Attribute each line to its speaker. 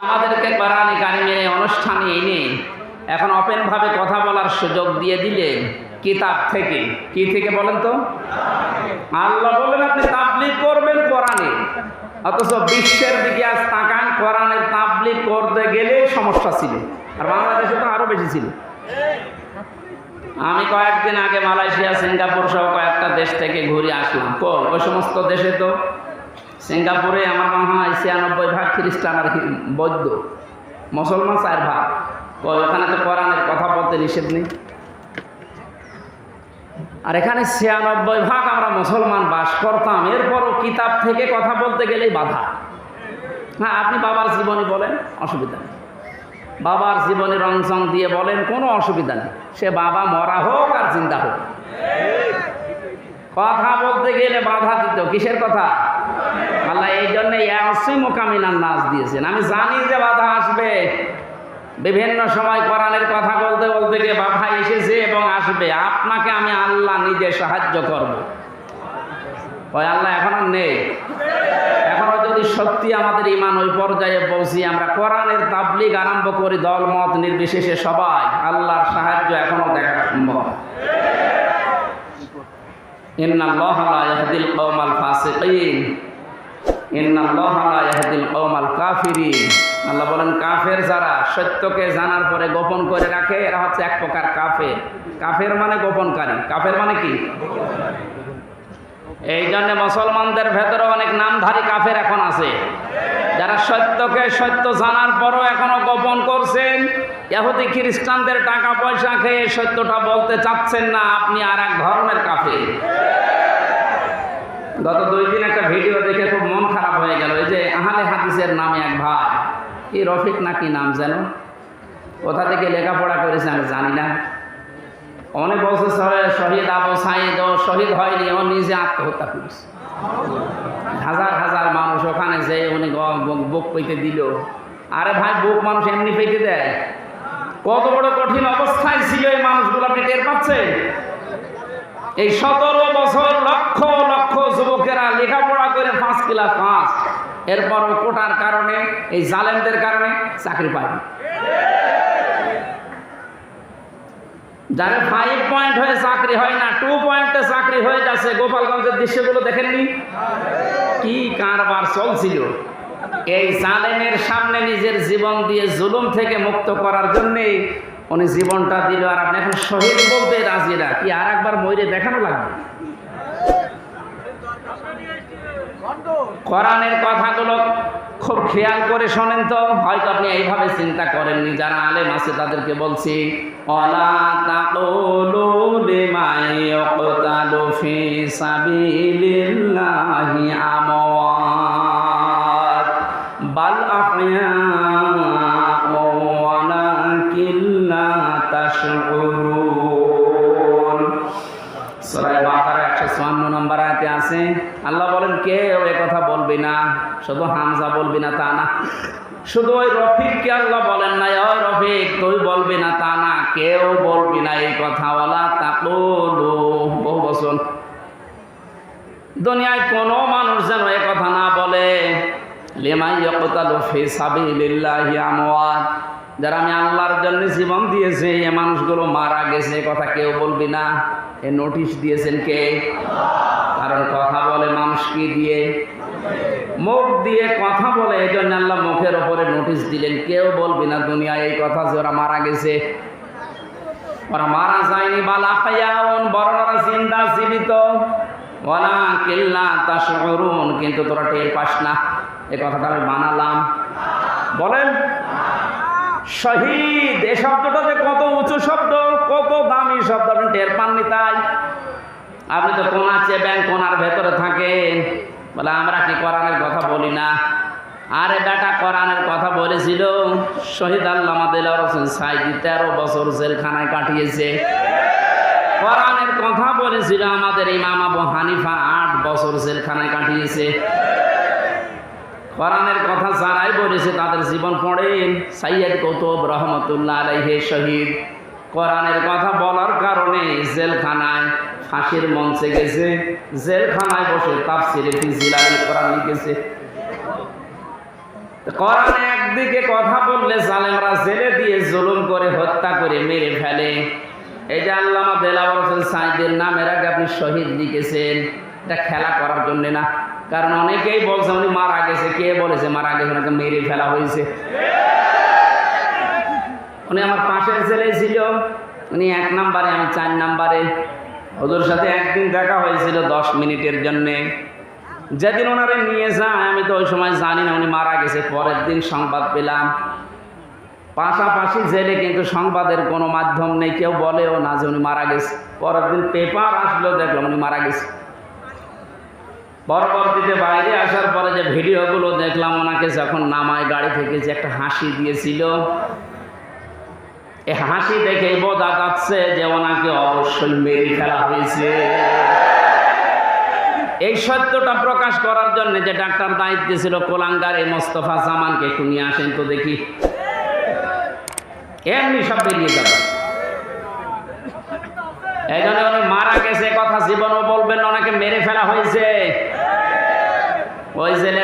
Speaker 1: আমাদেরকে কোরআনে কারিমের অনুষ্ঠানে এনে এখন ওপেন ভাবে কথা বলার সুযোগ দিয়ে দিলে কিতাব থেকে, কি থেকে বলেন তো? আল্লাহ বলেন আপনি তাবলীগ করবেন কোরআনে, অথচ বিশ্বের দিকে আজ তাকান, কোরআনের তাবলীগ করতে গেলে সমস্যা ছিল, আর বাংলাদেশে তো আরো বেশি ছিল। আমি কয়েকদিন আগে মালয়েশিয়া, সিঙ্গাপুর সহ কয়েকটা দেশ থেকে ঘুরে আসলাম। ওই সমস্ত দেশে তো, সিঙ্গাপুরে আমার মনে হয় 96% খ্রিস্টান আর বৌদ্ধ, মুসলমান 4%। ওখানে তো কোরআনের কথা বলতে নিষেধ নেই। আর এখানে 96% আমরা মুসলমান বাস করতাম, এরপরও কিতাব থেকে কথা বলতে গেলেই বাধা। হ্যাঁ, আপনি বাবার জীবনী বলেন, অসুবিধা নেই, বাবার জীবনী রংসং দিয়ে বলেন, কোনো অসুবিধা নেই। সে বাবা মরা হোক আর জিন্দা হোক, কথা বলতে গেলে বাধা দিত। কিসের কথা? আল্লাহ এই জন্য মোকামিনার নাচ দিয়েছেন। আমি জানি যে বাধা আসবে, বিভিন্ন সময় কোরআনের কথা বলতে বলতে গিয়ে বাধা এসেছে এবং আসবে। আপনাকে আমি আল্লাহ নিজে সাহায্য করব। ওই আল্লাহ এখন আর নেই। এখনো যদি সত্যি আমাদের ঈমান ওই পর্যায়ে পৌঁছি, আমরা কোরআনের তাবলীগ আরম্ভ করি, দল মত নির্বিশেষে সবাই, আল্লাহর সাহায্য এখনো দেখা সম্ভব। ইন্নাল্লাহা লা ইয়াহদিল কওমাল ফাসিকিন, ইন্নাল্লাহা লা ইয়াহদিল কওমাল কাফিরিন। আল্লাহ বলেন, কাফের যারা সত্যকে জানার পরে গোপন করে রাখে, এরা হচ্ছে এক প্রকার কাফের। কাফের মানে গোপনকারী। কাফের মানে কি? এই জন্য মুসলমানদের ভেতরে অনেক নামধারী কাফের এখন আছে, যারা সত্যকে সত্য জানার পরও এখনো গোপন করছেন। ইহুদি খ্রিস্টানদের টাকা পয়সা খেয়ে সত্যটা বলতে চাচ্ছেন না, আপনি আর এক ধরনের কাফের। গত 2 দিন একটা ভিডিও দেখে খুব মন খারাপ হয়ে গেল। এই যে আহলে হাদিসের নামে এক ভাই, কি রফিক নাকি নাম যেন, কোথা থেকে লেখাপড়া করেছে আমি জানি না, অনেক বছর শহীদ আবু সাঈদ ও শহীদ হয়নি, ও নিজে আত্মহত্যা করেছে। হাজার হাজার মানুষ ওখানে যে উনি বুক পেতে দিল। আরে ভাই, বুক মানুষ এমনি পেতে দেয়? কত বড় কঠিন অবস্থায় ছিল এই মানুষগুলো, আপনি টের পাচ্ছেন? এই 17 বছর লক্ষ লক্ষ যুবকেরা লেখাপড়া করে 5 ক্লাস পাস, এরপরও কোটার কারণে, এই জালেমদের কারণে চাকরি পায়নি। যারা 5 পয়েন্ট হয়ে চাকরি হয় না, 2 পয়েন্টে চাকরি হয়ে যাচ্ছে। গোপালগঞ্জের দৃশ্যগুলো দেখেননি? কি কারবার চলছিল! এই জালেমের সামনে নিজের জীবন দিয়ে জুলুম থেকে মুক্ত করার জন্যে উনি জীবনটা দিল, আর আপনি এখন শহীদ বলতে রাজি না? কি আর একবার মরে দেখানো লাগবে? কোরআনের কথাগুলো খুব খেয়াল করে শোনেন তো, হয়তো আপনি এইভাবে চিন্তা করেননি। যারা আলেম আছে তাদেরকে বলছি, ওয়ালা তাকুলু লিমান ইয়াকতালু ফি সাবিলিল্লাহি আমওয়াত বাল আহয়াউ ওয়ালাকিন লা তাশউরুন। সূরা বাকারা 154 নম্বর আয়াতে আছে, আল্লাহ বলেন, কেউ এ কথা বলবি না। শুধু হামজা বলবি না তা না, শুধু ওই রফিককে আল্লাহ বলেন না, ওই রফিক তুই বলবি না তা না, কেউ বলবি না এই কথা। ওয়ালা তাকুলু, বহু বচন। দুনিয়ায় কোনো মানুষ যেন এ কথা না বলে, লিমান ইয়াকতালু ফি সাবিলিল্লাহি আমওয়াত, যারা আমি আল্লাহর জন্য জীবন দিয়েছে এ মানুষগুলো মারা গেছে, কথা কেউ বলবি না। এ নোটিশ দিয়েছেন কে? কারণ কথা বলে মানুষ কি দিয়ে? মুখ দিয়ে কথা বলে। এই জন্য আল্লাহ মুখের ওপরে নোটিশ দিলেন, কেউ বলবি না দুনিয়ায় এই কথা যে ওরা মারা গেছে। ওরা মারা যায়নি, বাল আহয়াউন, বরং ওরা জিন্দা, জীবিত। ওয়ালাকিন লা তাশউরুন, কিন্তু তোরা টের পাস না। এই কথাটা আমি বানালাম। বলেন, শহীদ এ শব্দটা যে কত উঁচু শব্দ, কত দামি শব্দ, আপনি টের পাননি? তাই আপনি তো কোনা চেবেন, কোনার ভেতরে থাকেন, বলে আমরা কি কোরআনের কথা বলি না? আরে বেটা, কোরআনের কথা বলেছিল শহীদ আল্লামা দেলোয়ার হোসেন সাঈদী, 13 বছর জেলখানায় কাটিয়েছে। কোরআনের কথা বলেছিল আমাদের ইমাম আবু হানিফা, 8 বছর জেলখানায় কাটিয়েছে। কোরআনের কথা যারাই বলেছে তাদের জীবন পড়েন। সাইয়্যিদ কুতুব রহমতুল্লাহ আলাইহি শহীদ, কোরআনের কথা বলার কারণে জেলখানায়, ফাঁসির মঞ্চে গেছে, জেলখানায় বসে তাফসীরে ফি জিলালিল কোরআন লিখেছে। কোরআনে একদিকে কথা আলেমরা জেলে দিয়ে জুলুম করে হত্যা করে মেরে ফেলে। এই যে আল্লামা দেলাওয়ার হোসেন সাঈদীর নামের আগে আপনি শহীদ লিখেছেন, এটা খেলা করার জন্য না। কারণ অনেকেই বলছে উনি মারা গেছে। কে বলেছে মারা গেছে? ওনাকে মেরে ফেলা হয়েছে। উনি আমার পাশের ছেলে ছিল, উনি 1 নম্বরে, আমি 4 নম্বরে। ওদের সাথে একদিন দেখা হয়েছিল 10 মিনিটের জন্যে। যেদিন ওনারে নিয়ে যায় আমি তো ওই সময় জানি না উনি মারা গেছে। পরের দিন সংবাদ পেলাম। পাশাপাশি জেলে কিন্তু সংবাদের কোনো মাধ্যম নেই, কেউ বলেও না যে উনি মারা গেছে। পরের দিন পেপার আসলো, দেখলাম উনি মারা গেছে। পরবর্তীতে বাইরে আসার পরে যে ভিডিওগুলো দেখলাম, ওনাকে যখন নামায় গাড়ি থেকে যে একটা হাসি দিয়েছিল, এই হাসি দেখেই বোঝা যাচ্ছে যে ওনাকে অবশ্যই মেরে ফেলা হয়েছে। এই সত্যটা প্রকাশ করার জন্য যে ডাক্তার দায়িত্বে ছিল কোলাঙ্গার এই মোস্তফা জামানকে একটু নিয়ে আসেন তো দেখি। এমনি সব বেরিয়ে যাবে। এই জন্য উনি মারা গেছে কথা জীবনও বলবেন না, ওনাকে মেরে ফেলা হয়েছে। ওই জেলে